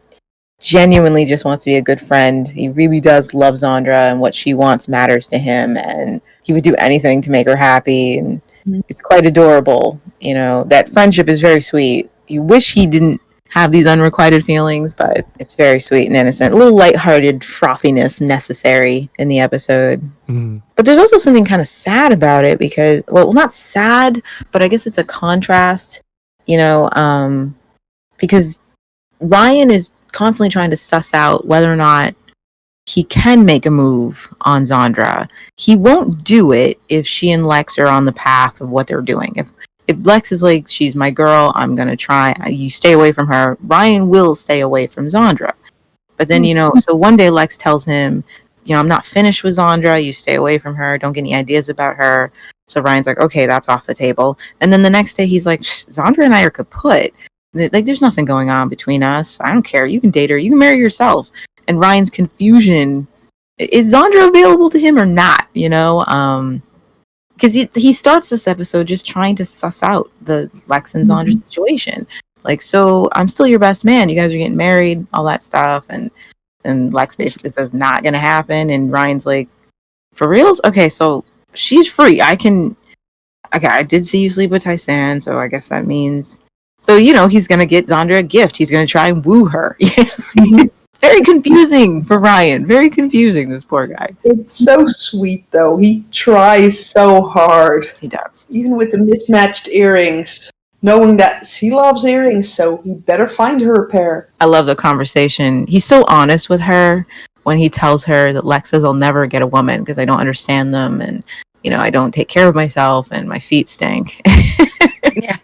genuinely just wants to be a good friend. He really does love Zandra, and what she wants matters to him, and he would do anything to make her happy. And it's quite adorable. You know, that friendship is very sweet. You wish he didn't have these unrequited feelings, but it's very sweet and innocent. A little lighthearted frothiness necessary in the episode. But there's also something kind of sad about it because, well, not sad, but I guess it's a contrast, you know, because Ryan is constantly trying to suss out whether or not he can make a move on Zandra. He won't do it if she and Lex are on the path of what they're doing. If Lex is like, she's my girl, I'm going to try, you stay away from her, Ryan will stay away from Zandra. But then, you know, so one day Lex tells him, you know, I'm not finished with Zandra, you stay away from her, don't get any ideas about her. So Ryan's like, okay, that's off the table. And then the next day he's like, Zandra and I are kaput. Like, there's nothing going on between us. I don't care. You can date her. You can marry yourself. And Ryan's confusion, is Zandra available to him or not? You know, because he starts this episode just trying to suss out the Lex and Zandra situation. Like, so I'm still your best man. You guys are getting married, all that stuff. And Lex basically says, not going to happen. And Ryan's like, for reals? Okay, so she's free. Okay, I did see you sleep with Tyson, so I guess that means... So, you know, he's going to get Zandra a gift. He's going to try and woo her. Very confusing for Ryan. Very confusing, this poor guy. It's so sweet, though. He tries so hard. He does. Even with the mismatched earrings. Knowing that she loves earrings, so he better find her a pair. I love the conversation. He's so honest with her when he tells her that Lex says, I'll never get a woman because I don't understand them. And, you know, I don't take care of myself and my feet stink. Yeah.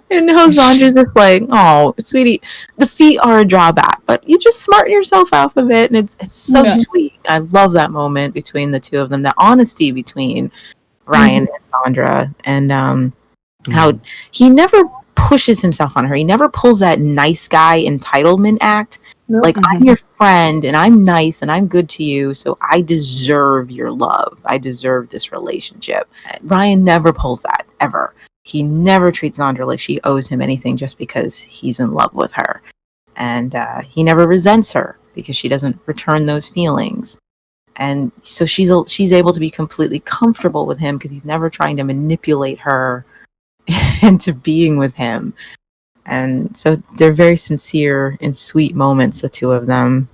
And Zandra's just like, oh, sweetie, the feet are a drawback, but you just smarten yourself off of it. And it's so sweet. I love that moment between the two of them, that honesty between Ryan and Zandra, and how he never pushes himself on her. He never pulls that nice guy entitlement act. Like, I'm your friend and I'm nice and I'm good to you, so I deserve your love. I deserve this relationship. Ryan never pulls that, ever. He never treats Zandra like she owes him anything just because he's in love with her. And he never resents her because she doesn't return those feelings. And so she's able to be completely comfortable with him because he's never trying to manipulate her into being with him. And so they're very sincere and sweet moments, the two of them.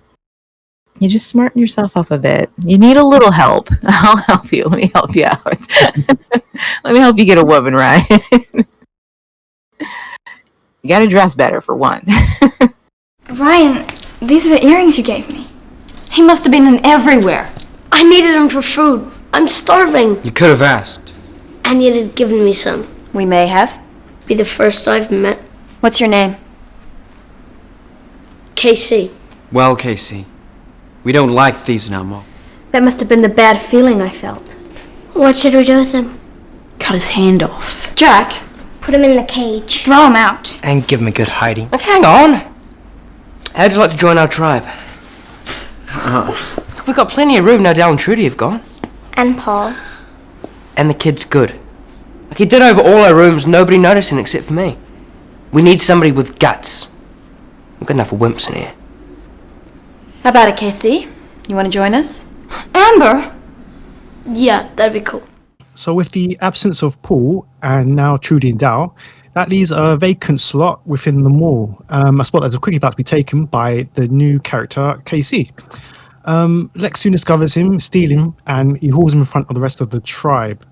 You just smarten yourself up a bit. You need a little help. I'll help you. Let me help you out. Let me help you get a woman, right? You gotta dress better, for one. Ryan, these are the earrings you gave me. He must have been in everywhere. I needed them for food. I'm starving. You could have asked. And you'd have given me some. We may have. Be the first I've met. What's your name? KC. Well, Casey, we don't like thieves no more. That must have been the bad feeling I felt. What should we do with him? Cut his hand off. Jack, Put him in the cage. throw him out. And give him a good hiding. Like, hang on. How'd you like to join our tribe? We've got plenty of room now Dal and Trudy have gone. And Paul. And the kid's good. Like, he did over all our rooms, nobody noticing except for me. We need somebody with guts. We've got enough wimps in here. How about it, KC? You want to join us? Amber! Yeah, that'd be cool. So with the absence of Paul and now Trudy and Dal, that leaves a vacant slot within the mall. A spot that's quickly about to be taken by the new character, KC. Lex soon discovers him, steals him, and he hauls him in front of the rest of the tribe.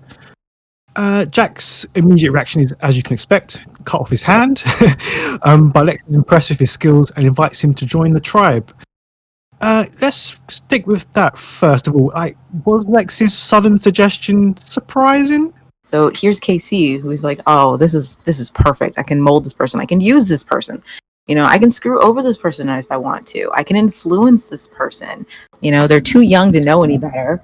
Jack's immediate reaction is, as you can expect, cut off his hand. But Lex is impressed with his skills and invites him to join the tribe. Let's stick with that first of all. Was Lex's sudden suggestion surprising? So here's Casey, who's like, oh, this is perfect. I can mold this person. I can use this person. I can screw over this person if I want to. I can influence this person. They're too young to know any better.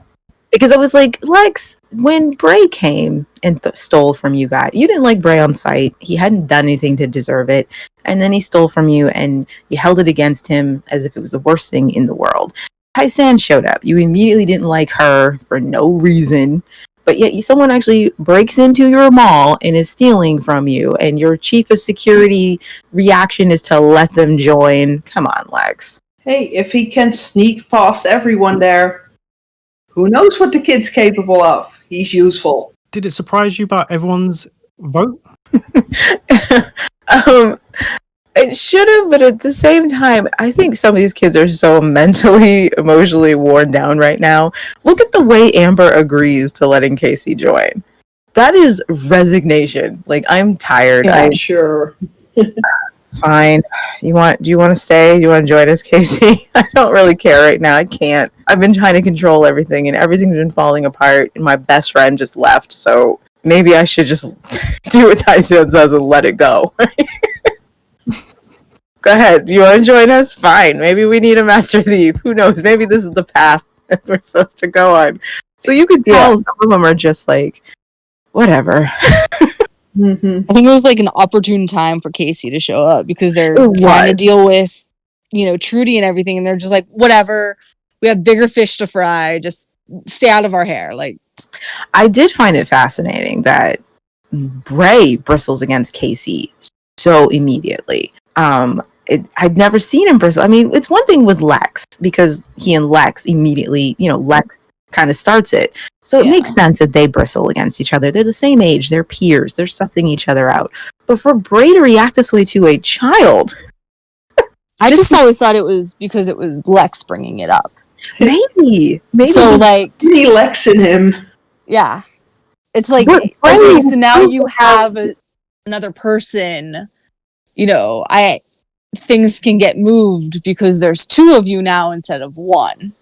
Because I was like, Lex, when Bray came and stole from you guys, you didn't like Bray on sight. He hadn't done anything to deserve it. And then he stole from you and you held it against him as if it was the worst thing in the world. Tai-San showed up. You immediately didn't like her for no reason. But yet someone actually breaks into your mall and is stealing from you. And your chief of security reaction is to let them join. Come on, Lex. Hey, if he can sneak past everyone there, who knows what the kid's capable of? He's useful. Did it surprise you about everyone's vote? It should have, but at the same time, I think some of these kids are so mentally, emotionally worn down right now. Look at the way Amber agrees to letting Casey join. That is resignation. Like, I'm tired. Yeah, sure. Fine. Do you want to stay? Do you want to join us, Casey? I don't really care right now. I can't. I've been trying to control everything and everything's been falling apart and my best friend just left. So maybe I should just do what Tai-San says and let it go. Go ahead. You want to join us? Fine. Maybe we need a master thief. Who knows? Maybe this is the path that we're supposed to go on. So you could tell some of them are just like, whatever. Mm-hmm. I think it was like an opportune time for Casey to show up because they're trying to deal with, Trudy and everything, and they're just like, whatever. We have bigger fish to fry. Just stay out of our hair. Like, I did find it fascinating that Bray bristles against Casey so immediately. I'd never seen him bristle. I mean, it's one thing with Lex because he and Lex immediately, Lex kind of starts it. So it makes sense that they bristle against each other. They're the same age. They're peers. They're sussing each other out. But for Bray to react this way to a child... I just always thought it was because it was Lex bringing it up. Maybe. So, like... Any Lex in him. Yeah. It's like, okay, so now you have another person, things can get moved because there's two of you now instead of one.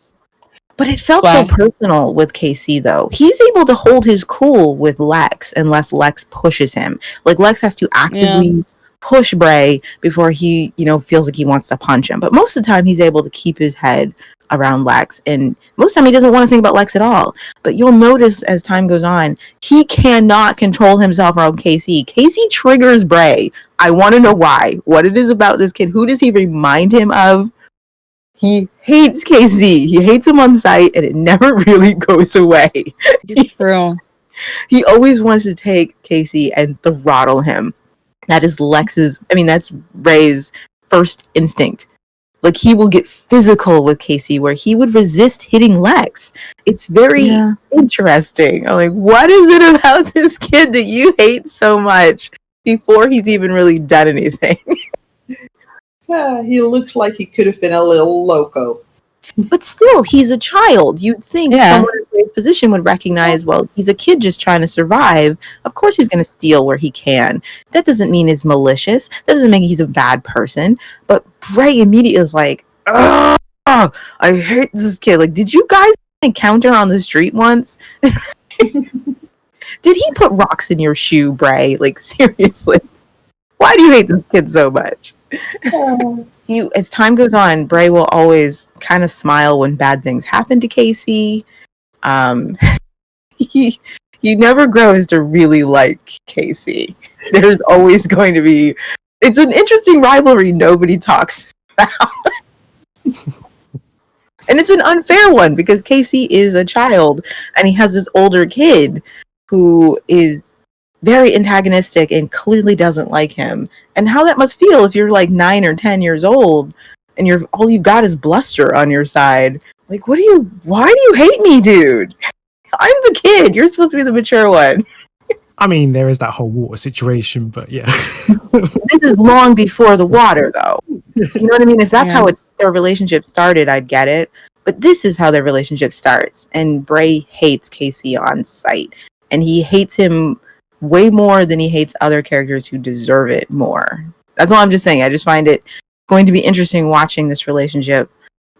But it felt so personal with KC, though. He's able to hold his cool with Lex unless Lex pushes him. Like, Lex has to actively push Bray before he, feels like he wants to punch him. But most of the time, he's able to keep his head around Lex. And most of the time, he doesn't want to think about Lex at all. But you'll notice as time goes on, he cannot control himself around KC. KC triggers Bray. I want to know why. What it is about this kid. Who does he remind him of? He hates Casey. He hates him on sight, and it never really goes away. It's true. He always wants to take Casey and throttle him. That's Ray's first instinct. Like, he will get physical with Casey, where he would resist hitting Lex. It's very interesting. I'm like, what is it about this kid that you hate so much before he's even really done anything? Yeah, he looks like he could have been a little loco. But still, he's a child. You'd think someone in Ray's position would recognize, well, he's a kid just trying to survive. Of course he's going to steal where he can. That doesn't mean he's malicious. That doesn't mean he's a bad person. But Ray immediately is like, I hate this kid. Like, did you guys encounter on the street once? Did he put rocks in your shoe, Bray? Like, seriously. Why do you hate this kid so much? As time goes on, Bray will always kind of smile when bad things happen to Casey. He never grows to really like Casey. There's always going to be... It's an interesting rivalry nobody talks about. And it's an unfair one because Casey is a child and he has this older kid who is very antagonistic and clearly doesn't like him. And how that must feel if you're like 9 or 10 years old and all you got is bluster on your side. Like, why do you hate me, dude? I'm the kid. You're supposed to be the mature one. I mean, there is that whole water situation, but yeah. This is long before the water, though. You know what I mean? If that's how their relationship started, I'd get it. But this is how their relationship starts. And Bray hates Casey on sight. And he hates him way more than he hates other characters who deserve it more. That's all I'm just saying. I just find it going to be interesting watching this relationship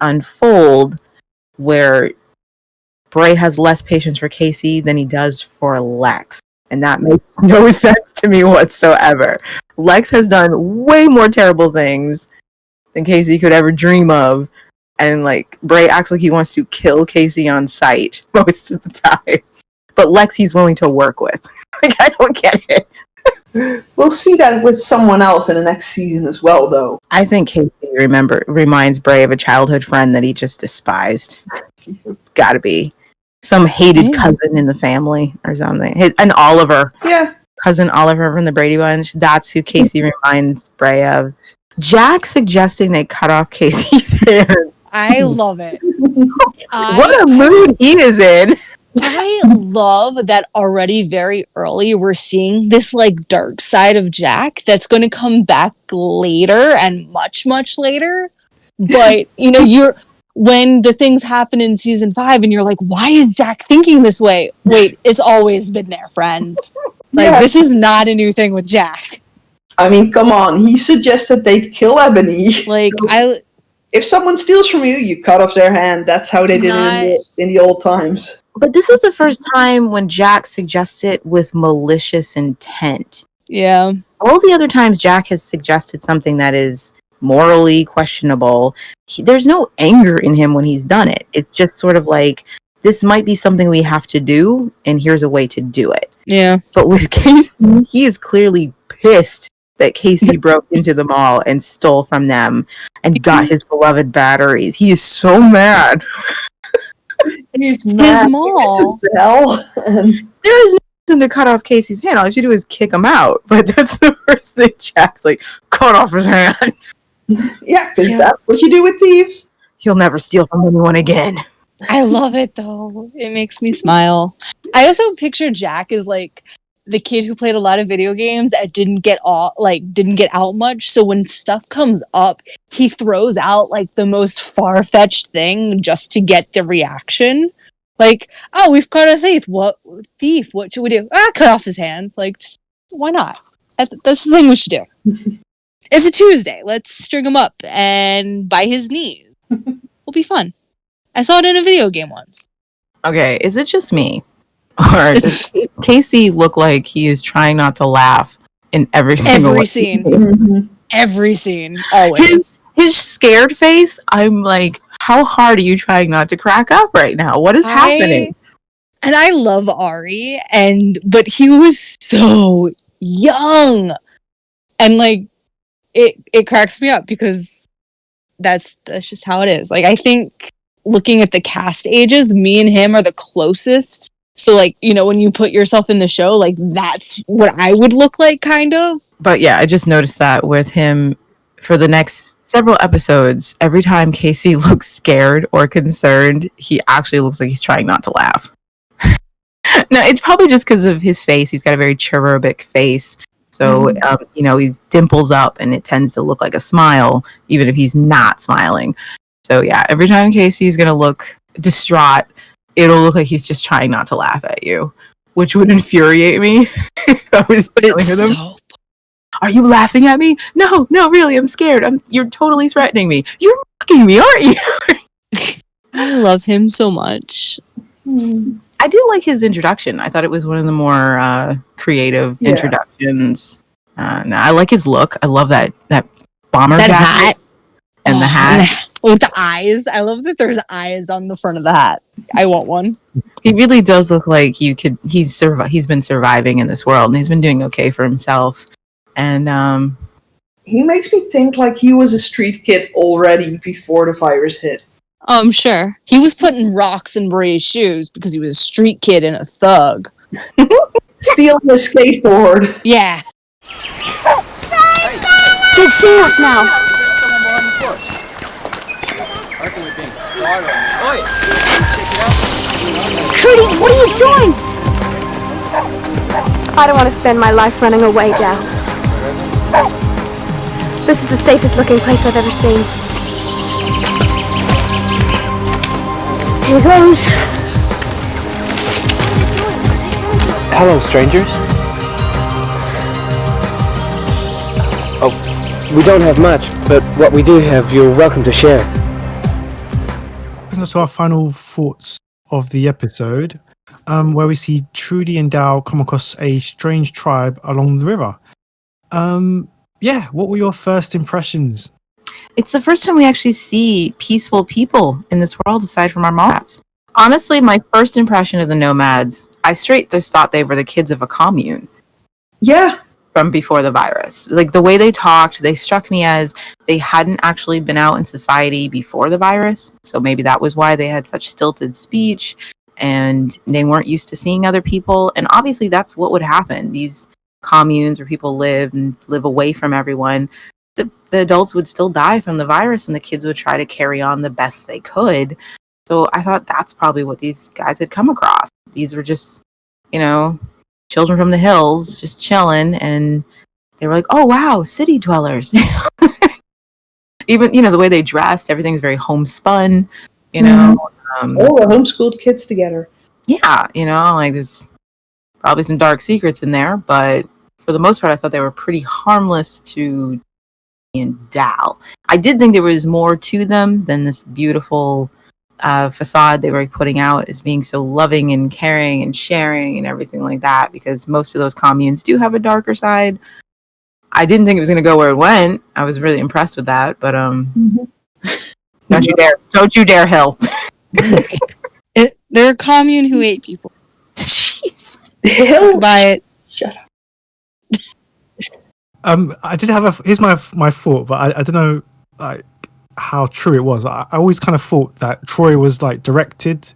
unfold where Bray has less patience for Casey than he does for Lex. And that makes no sense to me whatsoever. Lex has done way more terrible things than Casey could ever dream of. And like Bray acts like he wants to kill Casey on sight most of the time. But Lex he's willing to work with. Like, I don't get it. We'll see that with someone else in the next season as well, though. I think Casey reminds Bray of a childhood friend that he just despised. Gotta be. Some hated cousin in the family or something. And Oliver. Yeah. Cousin Oliver from the Brady Bunch. That's who Casey reminds Bray of. Jack suggesting they cut off Casey's hand. I love it. What a mood he is in. I love that already very early we're seeing this like dark side of Jack that's going to come back later and much, much later. But, you know, when the things happen in season 5 and you're like, why is Jack thinking this way? Wait, it's always been there, friends. Like, this is not a new thing with Jack. I mean, come on. He suggested they'd kill Ebony. Like, so if someone steals from you, you cut off their hand. That's how they did it in the old times. But this is the first time when Jack suggests it with malicious intent. Yeah. All the other times Jack has suggested something that is morally questionable, there's no anger in him when he's done it. It's just sort of like, this might be something we have to do, and here's a way to do it. Yeah. But with Casey, he is clearly pissed that Casey broke into the mall and stole from them and got his beloved batteries. He is so mad. He's mad. His mall. There is no reason to cut off Casey's hand. All you should do is kick him out. But that's the first thing Jack's like, cut off his hand. Yeah, because that's what you do with thieves. He'll never steal from anyone again. I love it though. It makes me smile. I also picture Jack as like the kid who played a lot of video games and didn't get out much. So when stuff comes up, he throws out like the most far-fetched thing just to get the reaction. Like, oh, we've caught a thief. What thief? What should we do? Cut off his hands. Like, just, why not? That's the thing we should do. It's a Tuesday. Let's string him up and by his knees. Will be fun. I saw it in a video game once. Okay, is it just me? Or does Casey look like he is trying not to laugh in every single scene? Mm-hmm. Every scene, always. His scared face, I'm like, how hard are you trying not to crack up right now? What is happening? And I love Ari, but he was so young. And like it cracks me up because that's just how it is. Like, I think looking at the cast ages, me and him are the closest. So, like, you know, when you put yourself in the show, like, that's what I would look like, kind of. But yeah, I just noticed that with him for the next several episodes, every time Casey looks scared or concerned, he actually looks like he's trying not to laugh. No, it's probably just because of his face. He's got a very cherubic face. So, you know, he's dimples up and it tends to look like a smile, even if he's not smiling. So, yeah, every time Casey's going to look distraught, it'll look like he's just trying not to laugh at you, which would infuriate me. But it's so... Are you laughing at me? No, really, I'm scared. You're totally threatening me. You're mocking me, aren't you? I love him so much. I do like his introduction. I thought it was one of the more creative introductions. I like his look. I love that bomber jacket hat and the hat. With the eyes. I love that there's eyes on the front of the hat. I want one. He really does look like he's been surviving in this world and he's been doing okay for himself. And he makes me think like he was a street kid already before the virus hit. Oh, I'm sure. He was putting rocks in Bray's shoes because he was a street kid and a thug. Stealing a skateboard. Yeah. They've seen us now. Trudy, what are you doing? I don't want to spend my life running away, Dal. This is the safest looking place I've ever seen. Here goes. Hello, strangers. Oh, we don't have much, but what we do have, you're welcome to share. So our final thoughts of the episode. where we see Trudy and Dal come across a strange tribe along the river. Yeah, what were your first impressions? It's the first time we actually see peaceful people in this world aside from our nomads. Honestly, my first impression of the nomads, I straight just thought they were the kids of a commune. Yeah. From before the virus. Like the way they talked, they struck me as they hadn't actually been out in society before the virus. So maybe that was why they had such stilted speech and they weren't used to seeing other people. And obviously that's what would happen. These communes where people live and live away from everyone, the adults would still die from the virus and the kids would try to carry on the best they could. So I thought that's probably what these guys had come across. These were just, children from the hills just chilling, and they were like, oh wow, city dwellers. Even the way they dressed, everything's very homespun, all the homeschooled kids together. Yeah, like there's probably some dark secrets in there, but for the most part I thought they were pretty harmless to and Dal. I did think there was more to them than this beautiful facade they were putting out as being so loving and caring and sharing and everything like that, because most of those communes do have a darker side. I didn't think it was going to go where it went. I was really impressed with that, but don't you dare Hill. They're a commune who ate people. Jeez. Hill, buy it. Shut up. I did have here's my thought, but I don't know like how true it was. I always kind of thought that Troy was like directed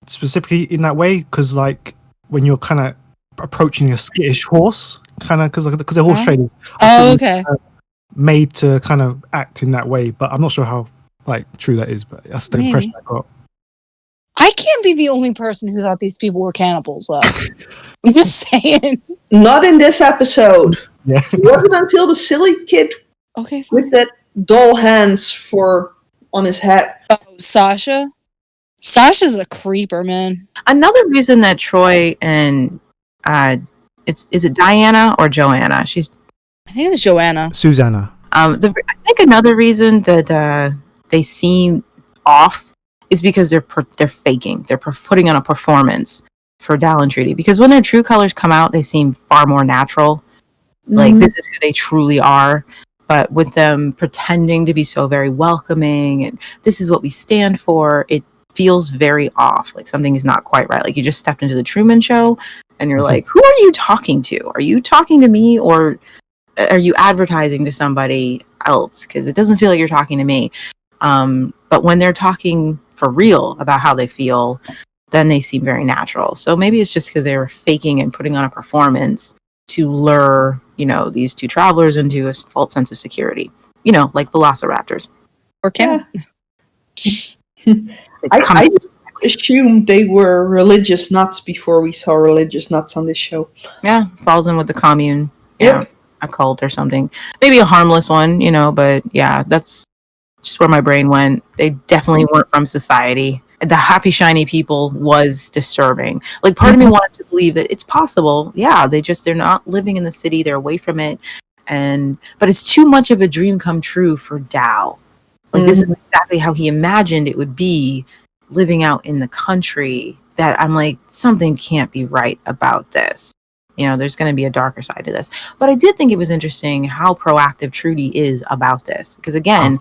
specifically in that way, because like when you're kind of approaching a skittish horse, kind of because they're horse traders. Oh, okay. Made to kind of act in that way, but I'm not sure how like true that is. But that's the impression I got. I can't be the only person who thought these people were cannibals, though. I'm just saying. Not in this episode. Yeah. It wasn't until the silly kid with that doll hands on his head. Oh, Sasha? Sasha's a creeper, man. Another reason that Troy and is it Diana or Joanna? I think it's Joanna. Susanna. I think another reason that they seem off is because they're faking. They're putting on a performance for Dal and Trudy. Because when their true colors come out, they seem far more natural. Like this is who they truly are. But with them pretending to be so very welcoming and this is what we stand for, it feels very off. Like something is not quite right. Like you just stepped into the Truman Show and you're like, who are you talking to? Are you talking to me or are you advertising to somebody else? Because it doesn't feel like you're talking to me. But when they're talking for real about how they feel, then they seem very natural. So maybe it's just because they were faking and putting on a performance to lure, these two travelers into a false sense of security. Like velociraptors. Or can I assumed they were religious nuts before we saw religious nuts on this show. Yeah, falls in with the commune. Yeah, a cult or something. Maybe a harmless one, but yeah, that's just where my brain went. They definitely weren't from society. The happy, shiny people was disturbing. Like part of me wanted to believe that it's possible. Yeah, they're not living in the city. They're away from it. But it's too much of a dream come true for Dal. Like this is exactly how he imagined it would be living out in the country, that I'm like, something can't be right about this. There's going to be a darker side to this. But I did think it was interesting how proactive Trudy is about this. Because again,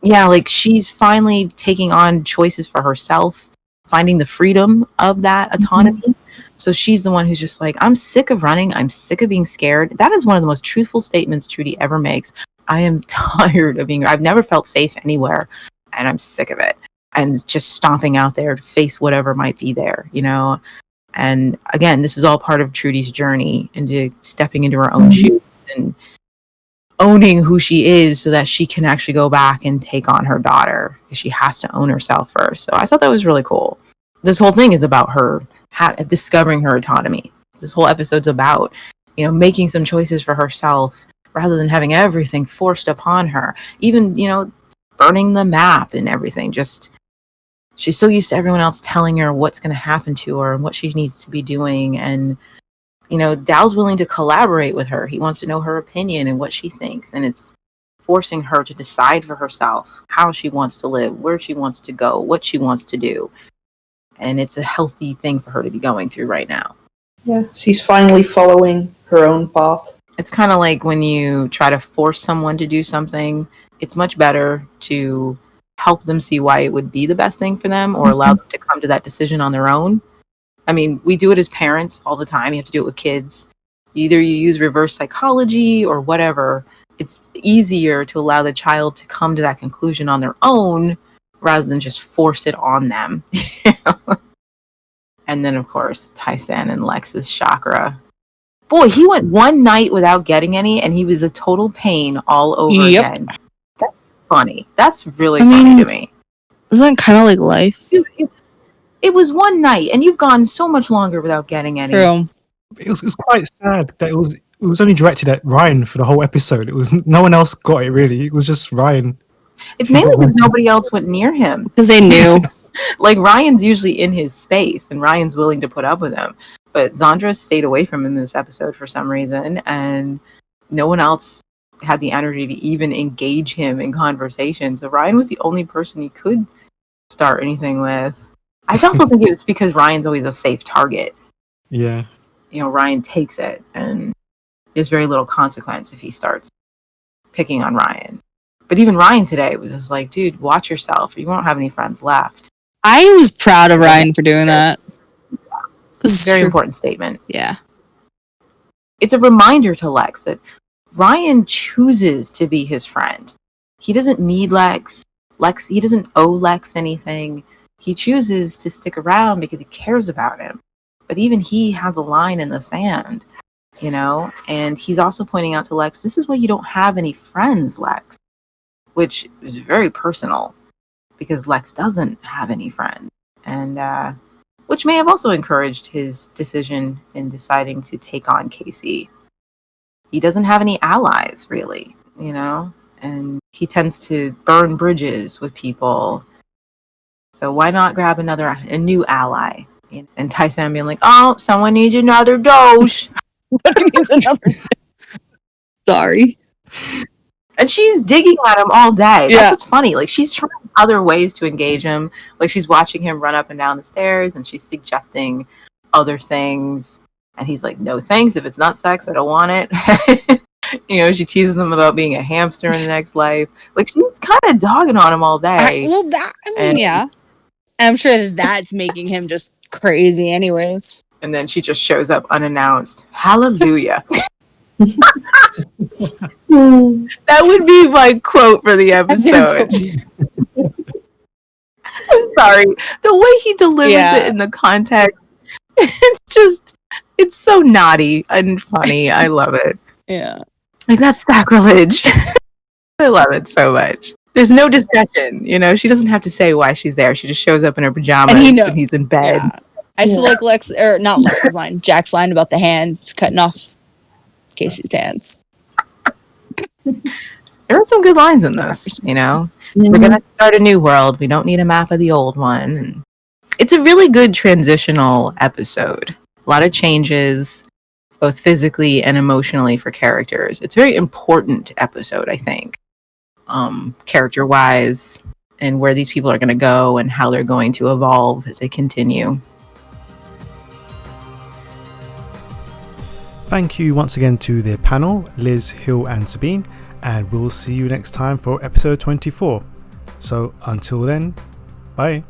yeah, like she's finally taking on choices for herself, finding the freedom of that autonomy. So she's the one who's just like, I'm sick of running. I'm sick of being scared. That is one of the most truthful statements Trudy ever makes. I am tired of I've never felt safe anywhere and I'm sick of it. And just stomping out there to face whatever might be there, And again, this is all part of Trudy's journey into stepping into her own shoes and owning who she is so that she can actually go back and take on her daughter, because she has to own herself first. So I thought that was really cool. This whole thing is about her discovering her autonomy. This whole episode's about, making some choices for herself rather than having everything forced upon her. Even, burning the map and everything. Just, she's so used to everyone else telling her what's going to happen to her and what she needs to be doing. And Dal's willing to collaborate with her. He wants to know her opinion and what she thinks. And it's forcing her to decide for herself how she wants to live, where she wants to go, what she wants to do. And it's a healthy thing for her to be going through right now. Yeah, she's finally following her own path. It's kind of like when you try to force someone to do something, it's much better to help them see why it would be the best thing for them or allow them to come to that decision on their own. I mean, we do it as parents all the time. You have to do it with kids. Either you use reverse psychology or whatever. It's easier to allow the child to come to that conclusion on their own rather than just force it on them. And then, of course, Tyson and Lex's chakra. Boy, he went one night without getting any, and he was a total pain all over again. That's funny. That's really funny to me. Isn't that kind of like life? Dude, it was one night, and you've gone so much longer without getting any. True. It was quite sad that it was only directed at Ryan for the whole episode. It was no one else got it really. It was just Ryan. It's mainly because nobody else went near him. Because they knew. Like, Ryan's usually in his space, and Ryan's willing to put up with him. But Zandra stayed away from him in this episode for some reason, and no one else had the energy to even engage him in conversation. So Ryan was the only person he could start anything with. I also think it's because Ryan's always a safe target. Yeah. You know, Ryan takes it, and there's very little consequence if he starts picking on Ryan. But even Ryan today was just like, dude, watch yourself. You won't have any friends left. I was proud of Ryan for doing that. It's a very important statement. Yeah. It's a reminder to Lex that Ryan chooses to be his friend. He doesn't need Lex. He doesn't owe Lex anything. He chooses to stick around because he cares about him. But even he has a line in the sand, you know? And he's also pointing out to Lex, this is why you don't have any friends, Lex. Which is very personal because Lex doesn't have any friends. And, which may have also encouraged his decision in deciding to take on Casey. He doesn't have any allies, really, you know? And he tends to burn bridges with people. So why not grab a new ally? And Tyson being like, oh, someone needs another dose. Sorry. And she's digging at him all day. That's what's funny. Like, she's trying other ways to engage him. Like, she's watching him run up and down the stairs, and she's suggesting other things. And he's like, no thanks. If it's not sex, I don't want it. You know, she teases him about being a hamster in the next life. Like, she's kind of dogging on him all day. Yeah. And I'm sure that's making him just crazy anyways. And then she just shows up unannounced. Hallelujah. That would be my quote for the episode. I'm sorry. The way he delivers it in the context, it's so naughty and funny. I love it. Yeah. Like, that's sacrilege. I love it so much. There's no discussion, you know? She doesn't have to say why she's there. She just shows up in her pajamas and he's in bed. Yeah. I still like not Lex's line, Jack's line about the hands, cutting off Casey's hands. There are some good lines in this, you know? We're going to start a new world. We don't need a map of the old one. And it's a really good transitional episode. A lot of changes, both physically and emotionally for characters. It's a very important episode, I think, character-wise, and where these people are going to go and how they're going to evolve as they continue. Thank you once again to the panel, Liz, Hill and Sabine, and we'll see you next time for episode 24. So until then, bye.